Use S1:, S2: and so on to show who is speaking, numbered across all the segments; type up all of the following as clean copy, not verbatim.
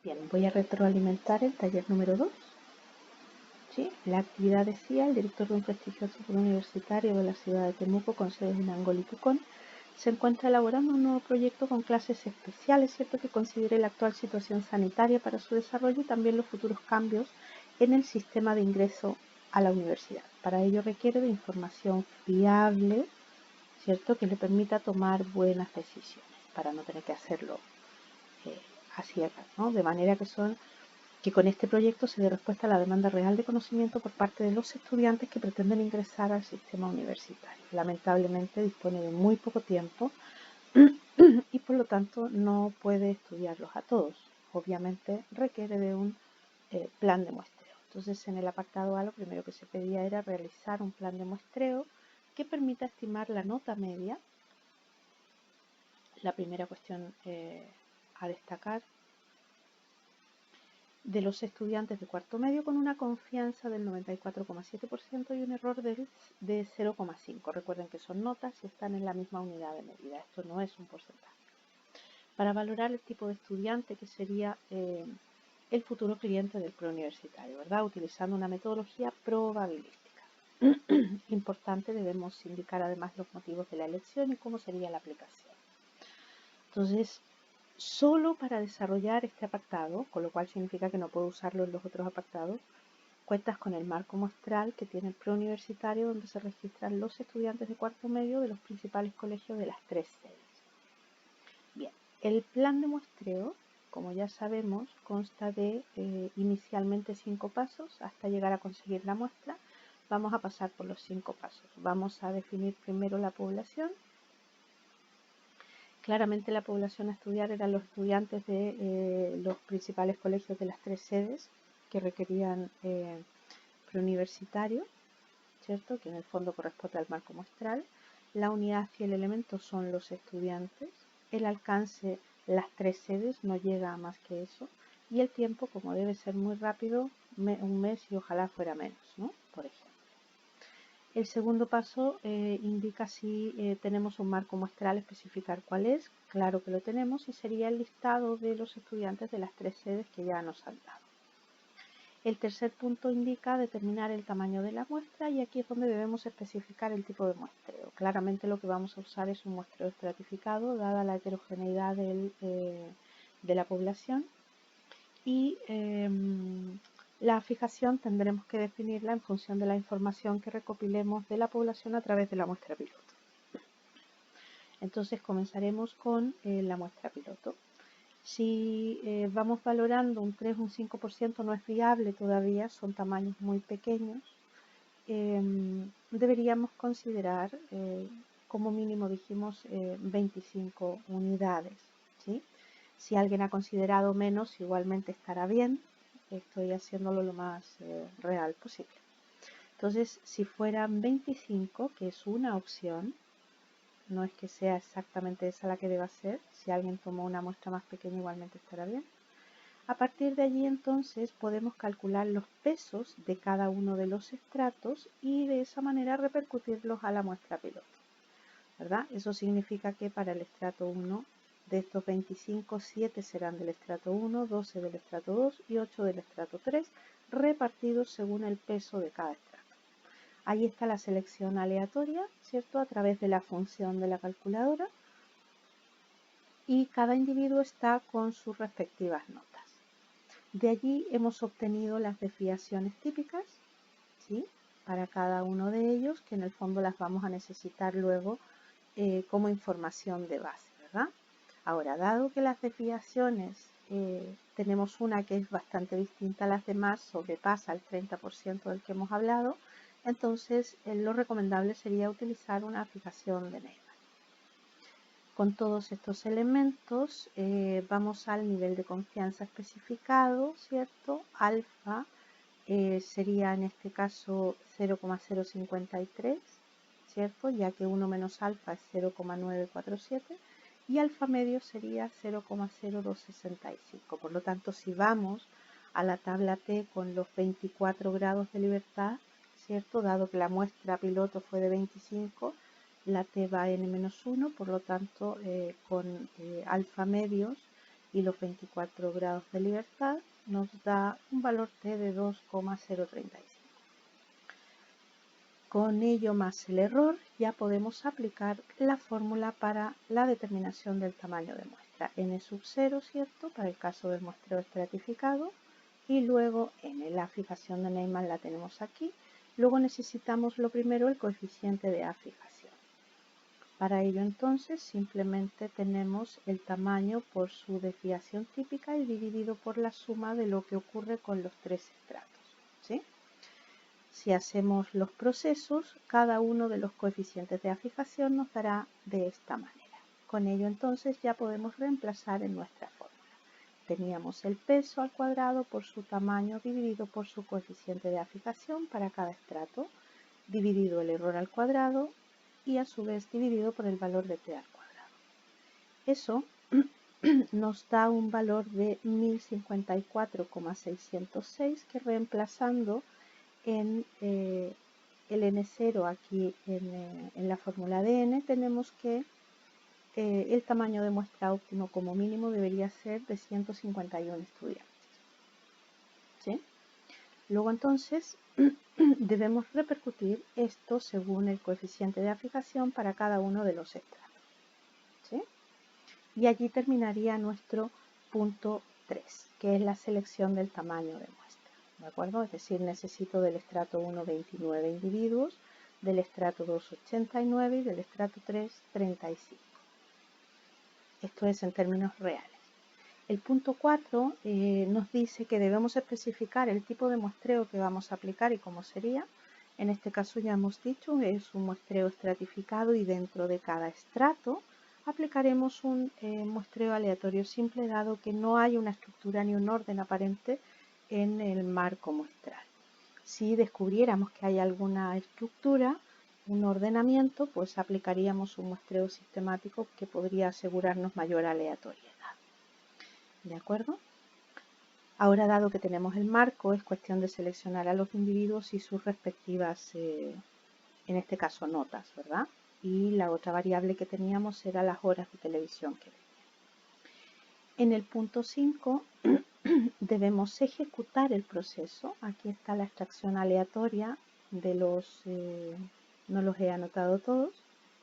S1: Bien, voy a retroalimentar el taller número 2. ¿Sí? La actividad decía: el director de un prestigioso foro universitario de la ciudad de Temuco, con sedes en Angol y Pucón, se encuentra elaborando un nuevo proyecto con clases especiales, ¿cierto?, que considere la actual situación sanitaria para su desarrollo y también los futuros cambios en el sistema de ingreso a la universidad. Para ello requiere de información fiable, ¿cierto?, que le permita tomar buenas decisiones, para no tener que hacerlo a ciegas, ¿no? De manera que con este proyecto se dé respuesta a la demanda real de conocimiento por parte de los estudiantes que pretenden ingresar al sistema universitario. Lamentablemente dispone de muy poco tiempo y por lo tanto no puede estudiarlos a todos. Obviamente requiere de un plan de muestreo. Entonces, en el apartado A lo primero que se pedía era realizar un plan de muestreo que permita estimar la nota media. La primera cuestión a destacar: de los estudiantes de cuarto medio, con una confianza del 94,7% y un error de 0,5%. Recuerden que son notas y están en la misma unidad de medida. Esto no es un porcentaje. Para valorar el tipo de estudiante que sería el futuro cliente del preuniversitario, ¿verdad?, utilizando una metodología probabilística. Importante, debemos indicar además los motivos de la elección y cómo sería la aplicación. Entonces, solo para desarrollar este apartado, con lo cual significa que no puedo usarlo en los otros apartados, cuentas con el marco muestral que tiene el preuniversitario, donde se registran los estudiantes de cuarto medio de los principales colegios de las 3 sedes. Bien, el plan de muestreo, como ya sabemos, consta de inicialmente 5 pasos hasta llegar a conseguir la muestra. Vamos a pasar por los 5 pasos. Vamos a definir primero la población. Claramente la población a estudiar eran los estudiantes de los principales colegios de las 3 sedes que requerían preuniversitario, ¿cierto?, que en el fondo corresponde al marco muestral. La unidad y el elemento son los estudiantes. El alcance, las 3 sedes, no llega a más que eso. Y el tiempo, como debe ser muy rápido, un mes y ojalá fuera menos, ¿no?, por ejemplo. El segundo paso indica si tenemos un marco muestral, especificar cuál es. Claro que lo tenemos, y sería el listado de los estudiantes de las 3 sedes que ya nos han dado. El tercer punto indica determinar el tamaño de la muestra, y aquí es donde debemos especificar el tipo de muestreo. Claramente lo que vamos a usar es un muestreo estratificado, dada la heterogeneidad de la población, y la fijación tendremos que definirla en función de la información que recopilemos de la población a través de la muestra piloto. Entonces comenzaremos con la muestra piloto. Si vamos valorando un 3 o un 5%, no es viable todavía, son tamaños muy pequeños. Deberíamos considerar, como mínimo dijimos, 25 unidades, ¿sí? Si alguien ha considerado menos, igualmente estará bien. Estoy haciéndolo lo más real posible. Entonces, si fueran 25, que es una opción, no es que sea exactamente esa la que deba ser. Si alguien tomó una muestra más pequeña, igualmente estará bien. A partir de allí, entonces, podemos calcular los pesos de cada uno de los estratos y de esa manera repercutirlos a la muestra piloto, ¿verdad? Eso significa que para el estrato 1, de estos 25, 7 serán del estrato 1, 12 del estrato 2 y 8 del estrato 3, repartidos según el peso de cada estrato. Ahí está la selección aleatoria, ¿cierto?, a través de la función de la calculadora, y cada individuo está con sus respectivas notas. De allí hemos obtenido las desviaciones típicas, ¿sí?, para cada uno de ellos, que en el fondo las vamos a necesitar luego como información de base, ¿verdad? Ahora, dado que las desviaciones, tenemos una que es bastante distinta a las demás, sobrepasa el 30% del que hemos hablado, entonces lo recomendable sería utilizar una fijación de Neyman. Con todos estos elementos vamos al nivel de confianza especificado, ¿cierto? Alfa sería en este caso 0,053, ¿cierto?, ya que 1 menos alfa es 0,947, y alfa medio sería 0,0265. Por lo tanto, si vamos a la tabla T con los 24 grados de libertad, ¿cierto?, dado que la muestra piloto fue de 25, la T va a n-1, por lo tanto con alfa medios y los 24 grados de libertad nos da un valor t de 2,035. Con ello más el error ya podemos aplicar la fórmula para la determinación del tamaño de muestra. N sub 0, ¿cierto? Para el caso del muestreo estratificado. Y luego N, la fijación de Neyman la tenemos aquí. Luego necesitamos lo primero el coeficiente de afijación. Para ello entonces simplemente tenemos el tamaño por su desviación típica y dividido por la suma de lo que ocurre con los tres estratos, ¿sí? Si hacemos los procesos, cada uno de los coeficientes de afijación nos dará de esta manera. Con ello entonces ya podemos reemplazar en nuestra fórmula. Teníamos el peso al cuadrado por su tamaño dividido por su coeficiente de afijación para cada estrato, dividido el error al cuadrado y a su vez dividido por el valor de t al cuadrado. Eso nos da un valor de 1054,606 que reemplazando en el N0 aquí en la fórmula de N tenemos que el tamaño de muestra óptimo como mínimo debería ser de 151 estudiantes. ¿Sí? Luego entonces debemos repercutir esto según el coeficiente de afijación para cada uno de los estratos. ¿Sí? Y allí terminaría nuestro punto 3, que es la selección del tamaño de muestra. ¿De acuerdo? Es decir, necesito del estrato 1 29 individuos, del estrato 2 89 y del estrato 3 35. Esto es en términos reales. El punto 4 nos dice que debemos especificar el tipo de muestreo que vamos a aplicar y cómo sería. En este caso ya hemos dicho, es un muestreo estratificado y dentro de cada estrato aplicaremos un muestreo aleatorio simple dado que no hay una estructura ni un orden aparente en el marco muestral. Si descubriéramos que hay alguna estructura, un ordenamiento, pues aplicaríamos un muestreo sistemático que podría asegurarnos mayor aleatoriedad. ¿De acuerdo? Ahora, dado que tenemos el marco, es cuestión de seleccionar a los individuos y sus respectivas, en este caso, notas, ¿verdad? Y la otra variable que teníamos era las horas de televisión que venían. En el punto 5 debemos ejecutar el proceso. Aquí está la extracción aleatoria de los, no los he anotado todos,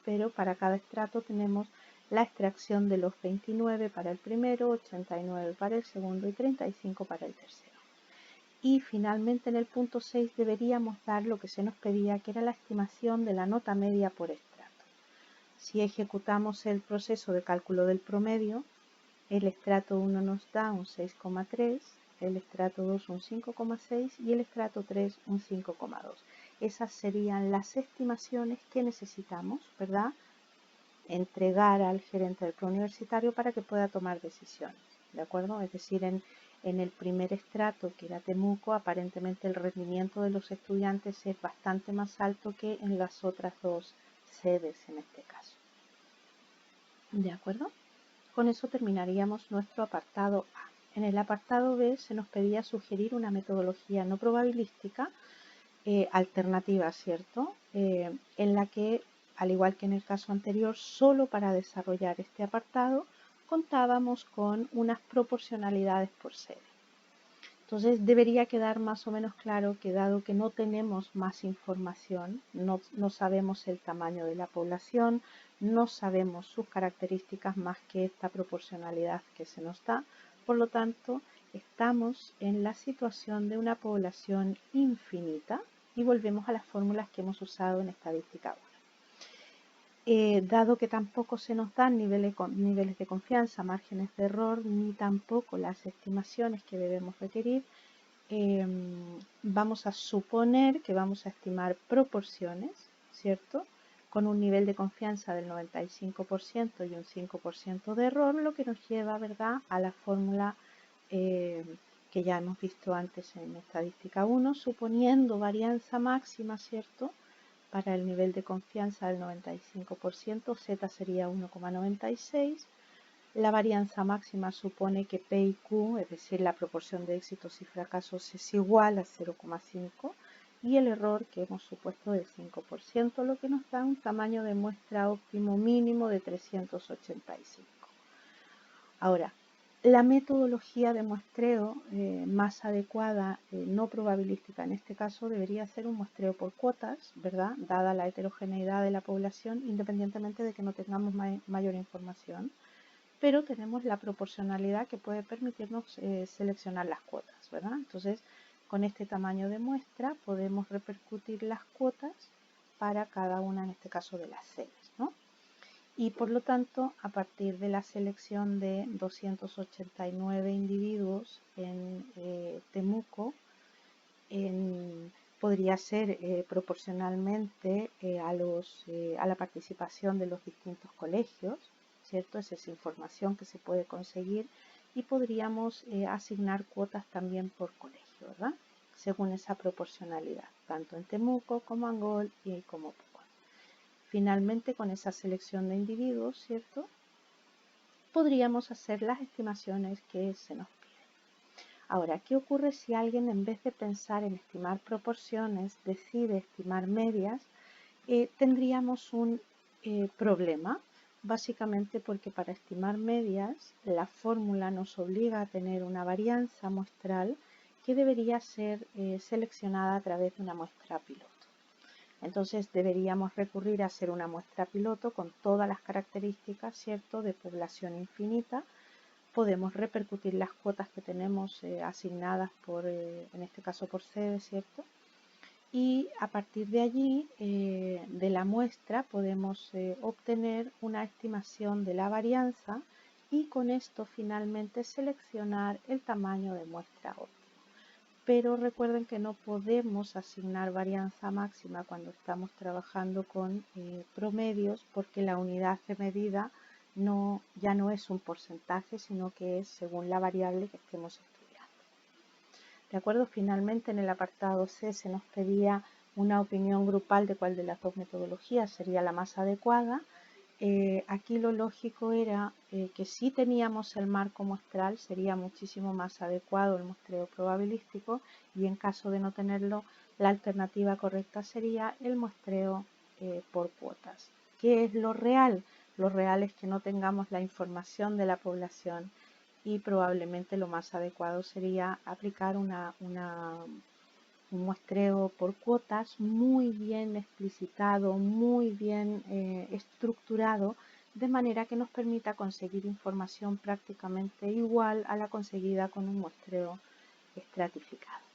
S1: pero para cada estrato tenemos la extracción de los 29 para el primero, 89 para el segundo y 35 para el tercero. Y finalmente en el punto 6 deberíamos dar lo que se nos pedía, que era la estimación de la nota media por estrato. Si ejecutamos el proceso de cálculo del promedio, el estrato 1 nos da un 6,3, el estrato 2 un 5,6 y el estrato 3 un 5,2. Esas serían las estimaciones que necesitamos, ¿verdad?, entregar al gerente del preuniversitario para que pueda tomar decisiones, ¿de acuerdo? Es decir, en el primer estrato, que era Temuco, aparentemente el rendimiento de los estudiantes es bastante más alto que en las otras dos sedes en este caso. ¿De acuerdo? Con eso terminaríamos nuestro apartado A. En el apartado B se nos pedía sugerir una metodología no probabilística alternativa, ¿cierto? En la que, al igual que en el caso anterior, solo para desarrollar este apartado contábamos con unas proporcionalidades por sede. Entonces debería quedar más o menos claro que dado que no tenemos más información, no sabemos el tamaño de la población, no sabemos sus características más que esta proporcionalidad que se nos da, por lo tanto estamos en la situación de una población infinita y volvemos a las fórmulas que hemos usado en estadística 1. Dado que tampoco se nos dan niveles de confianza, márgenes de error, ni tampoco las estimaciones que debemos requerir, vamos a suponer que vamos a estimar proporciones, ¿cierto?, con un nivel de confianza del 95% y un 5% de error, lo que nos lleva, ¿verdad?, a la fórmula que ya hemos visto antes en estadística 1, suponiendo varianza máxima, ¿cierto?, para el nivel de confianza del 95%, Z sería 1,96. La varianza máxima supone que P y Q, es decir, la proporción de éxitos y fracasos, es igual a 0,5 y el error que hemos supuesto del 5%, lo que nos da un tamaño de muestra óptimo mínimo de 385. Ahora, La metodología de muestreo más adecuada, no probabilística en este caso, debería ser un muestreo por cuotas, ¿verdad? Dada la heterogeneidad de la población, independientemente de que no tengamos mayor información, pero tenemos la proporcionalidad que puede permitirnos seleccionar las cuotas, ¿verdad? Entonces, con este tamaño de muestra podemos repercutir las cuotas para cada una, en este caso, de las sedes, ¿no? Y por lo tanto, a partir de la selección de 289 individuos en Temuco, podría ser proporcionalmente a la participación de los distintos colegios, ¿cierto? Esa es información que se puede conseguir y podríamos asignar cuotas también por colegio, ¿verdad? Según esa proporcionalidad, tanto en Temuco como Angol y como Pucón. Finalmente, con esa selección de individuos, ¿cierto? Podríamos hacer las estimaciones que se nos piden. Ahora, ¿qué ocurre si alguien, en vez de pensar en estimar proporciones, decide estimar medias? Tendríamos un problema, básicamente porque para estimar medias la fórmula nos obliga a tener una varianza muestral que debería ser seleccionada a través de una muestra piloto. Entonces deberíamos recurrir a hacer una muestra piloto con todas las características, ¿cierto?, de población infinita. Podemos repercutir las cuotas que tenemos asignadas por, en este caso por sede, ¿cierto? Y a partir de allí, de la muestra, podemos obtener una estimación de la varianza y con esto finalmente seleccionar el tamaño de muestra óptima. Pero recuerden que no podemos asignar varianza máxima cuando estamos trabajando con promedios, porque la unidad de medida ya no es un porcentaje, sino que es según la variable que estemos estudiando. ¿De acuerdo? Finalmente, en el apartado C se nos pedía una opinión grupal de cuál de las dos metodologías sería la más adecuada. Aquí lo lógico era que si teníamos el marco muestral sería muchísimo más adecuado el muestreo probabilístico, y en caso de no tenerlo, la alternativa correcta sería el muestreo por cuotas. ¿Qué es lo real? Lo real es que no tengamos la información de la población y probablemente lo más adecuado sería aplicar un muestreo por cuotas muy bien explicitado, muy bien estructurado, de manera que nos permita conseguir información prácticamente igual a la conseguida con un muestreo estratificado.